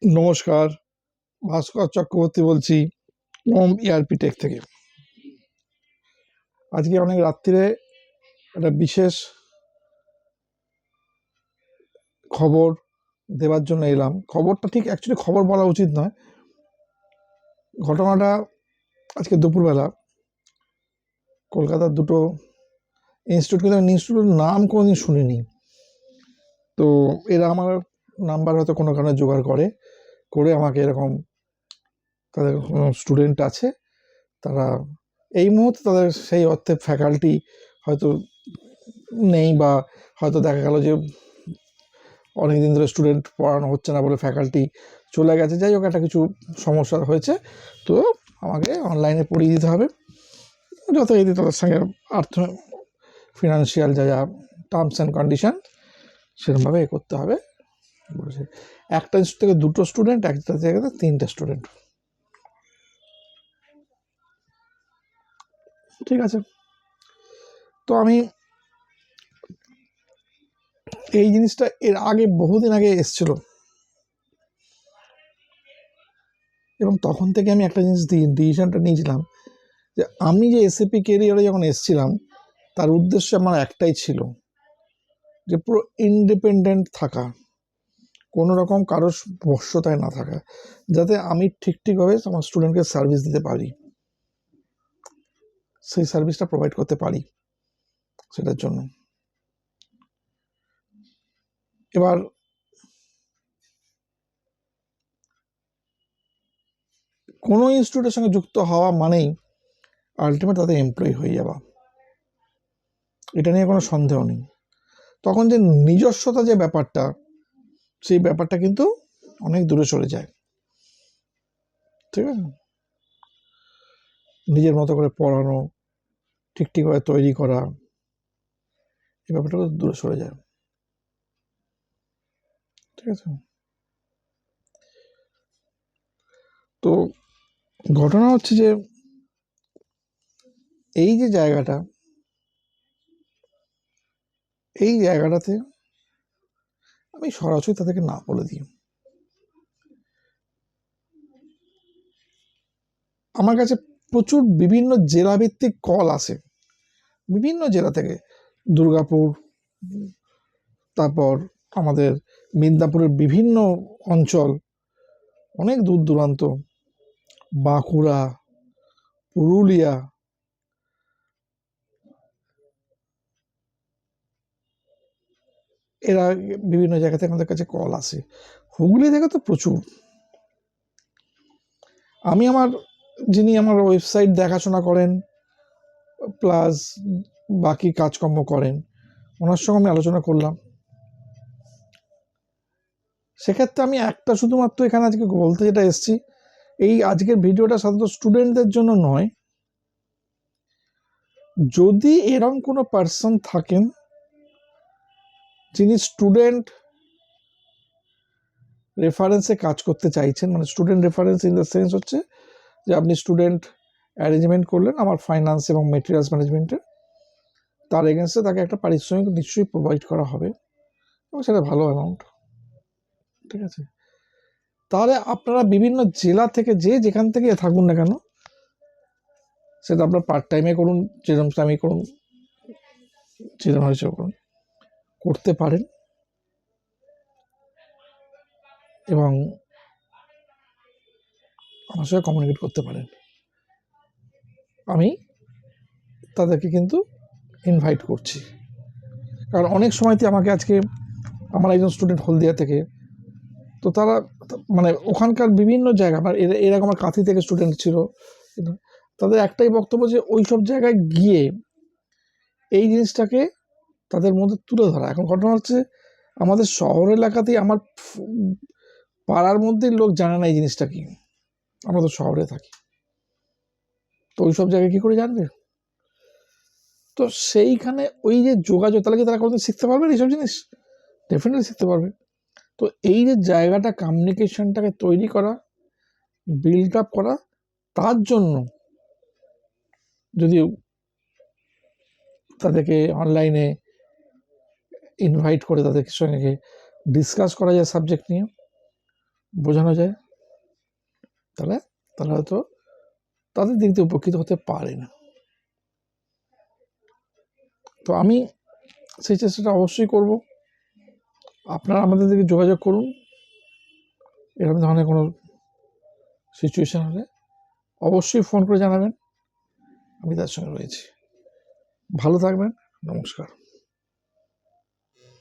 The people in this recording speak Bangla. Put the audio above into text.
নমস্কার, ভাস্কর চক্রবর্তী বলছি ওম ইআরপি টেক থেকে। আজকে অনেক রাত্রিরে একটা বিশেষ খবর দেওয়ার জন্য এলাম। খবরটা ঠিক অ্যাকচুয়ালি খবর বলা উচিত নয়। ঘটনাটা আজকে দুপুরবেলা কলকাতার দুটো ইনস্টিটিউট, কিন্তু ইনস্টিটিউটের নাম কোনোদিন শুনিনি। তো এরা আমার নাম্বার হয়তো কোনো কারণে জোগাড় করে আমাকে এরকম, তাদের স্টুডেন্ট আছে, তারা এই মুহূর্তে তাদের সেই অর্থে ফ্যাকাল্টি হয়তো নেই, বা হয়তো দেখা গেল যে অনেকদিন ধরে স্টুডেন্ট পড়ানো হচ্ছে না বলে ফ্যাকাল্টি চলে গেছে, যাই হোক একটা কিছু সমস্যা হয়েছে। তো আমাকে অনলাইনে পড়িয়ে দিতে হবে, যথারীতি তাদের সঙ্গে আর্থ ফিনান্সিয়াল যা যা টার্মস অ্যান্ড কন্ডিশন সেরকমভাবে এ করতে হবে বলেছে। একটা ইনস্টিটিউট থেকে দুটো স্টুডেন্ট, একটা জায়গাতে তিনটে স্টুডেন্ট। ঠিক আছে, তো আমি এই জিনিসটা এর আগে বহুদিন আগে এসছিল, এবং তখন থেকে আমি একটা জিনিস ডিসিশনটা নিয়েছিলাম যে আমি যে এসএপি ক্যারিয়ারে যখন এসছিলাম, তার উদ্দেশ্য আমার একটাই ছিল যে পুরো ইন্ডিপেন্ডেন্ট থাকা, কোনো রকম কারোর বশ্যতায় না থাকা, যাতে আমি ঠিকভাবে আমার স্টুডেন্টকে সার্ভিস দিতে পারি, সেই সার্ভিসটা প্রোভাইড করতে পারি। সেটার জন্য এবার কোনো ইনস্টিটিউটের সঙ্গে যুক্ত হওয়া মানেই আলটিমেট তাদের এমপ্লয়ি হয়ে যাওয়া, এটা নিয়ে কোনো সন্দেহ নেই। তখন যে নিজস্বতা যে ব্যাপারটা, সেই ব্যাপারটা কিন্তু অনেক দূরে সরে যায়। ঠিক আছে, নিজের মতো করে পড়ানো, ঠিকভাবে তৈরি করা, এই ব্যাপারটা দূরে সরে যায়। ঠিক আছে, তো ঘটনা হচ্ছে যে এই যে জায়গাটাতে আমি সরাসরি তাদেরকে না বলে দিই। আমার কাছে প্রচুর বিভিন্ন জেলাভিত্তিক কল আসে, বিভিন্ন জেলা থেকে, দুর্গাপুর, তারপর আমাদের মিদনাপুরের বিভিন্ন অঞ্চল, অনেক দূর দূরান্ত, বাঁকুড়া, পুরুলিয়া, এরা বিভিন্ন জায়গা থেকে আমাদের কাছে কল আসে। হুগলি থেকে তো প্রচুর। আমি যিনি আমার ওয়েবসাইট দেখাশোনা করেন প্লাস বাকি কাজকর্ম করেন, ওনার সঙ্গে আমি আলোচনা করলাম। সেক্ষেত্রে আমি একটা শুধুমাত্র এখানে আজকে বলতে যেটা এসছি, এই আজকের ভিডিওটা সাধারণত স্টুডেন্টদের জন্য নয়। যদি এরকম কোনো পার্সন থাকেন যিনি স্টুডেন্ট রেফারেন্সে কাজ করতে চাইছেন, মানে student reference in the sense হচ্ছে যে আপনি স্টুডেন্ট অ্যারেঞ্জমেন্ট করলেন আমার ফাইন্যান্স এবং মেটেরিয়ালস ম্যানেজমেন্টের, তার এগেনস্টে তাকে একটা পারিশ্রমিক নিশ্চয়ই প্রোভাইড করা হবে, এবং সেটা ভালো অ্যামাউন্ট। ঠিক আছে, তাহলে আপনারা বিভিন্ন জেলা থেকে যেখান থেকে থাকুন না কেন, সেটা আপনার পার্ট টাইমে করুন, যেরকম টাইমে করুন, যেরকম হয়েছে করুন, করতে পারেন, এবং আমার সঙ্গে কমিউনিকেট করতে পারেন। আমি তাদেরকে কিন্তু ইনভাইট করছি, কারণ অনেক সময়তে আমাকে আজকে আমার একজন স্টুডেন্ট হলদিয়া থেকে, তো তারা মানে ওখানকার বিভিন্ন জায়গা, আমার এরকম আমার কাঁথি থেকে স্টুডেন্ট ছিল, তাদের একটাই বক্তব্য যে ওই সব জায়গায় গিয়ে এই জিনিসটাকে তাদের মধ্যে তুলে ধরা। এখন ঘটনা হচ্ছে আমাদের শহর এলাকাতেই, আমার পাড়ার মধ্যেই লোক জানে না এই জিনিসটা কি, আমরা তো শহরে থাকি, তো ওই সব জায়গায় কি করে জানবে? তো সেইখানে ওই যে যোগাযোগ, তাহলে কি তারা কোনোদিন শিখতে পারবে এইসব জিনিস? ডেফিনেটলি শিখতে পারবে। তো এই যে জায়গাটা, কমিউনিকেশনটাকে তৈরি করা, বিল্ড আপ করা, তার জন্য যদি তাদেরকে অনলাইনে ইনভাইট করে তাদের সঙ্গে ডিসকাস করা যায় সাবজেক্ট নিয়ে, বোঝানো যায়, তাহলে তারা হয়তো তাদের দিক দিয়ে উপকৃত হতে পারে না। তো আমি সেই চেষ্টাটা অবশ্যই করব। আপনারা আমাদের দিকে যোগাযোগ করুন, এরকম ধরনের কোনো সিচুয়েশান হলে অবশ্যই ফোন করে জানাবেন, আমি তার সঙ্গে রয়েছি। ভালো থাকবেন, নমস্কার।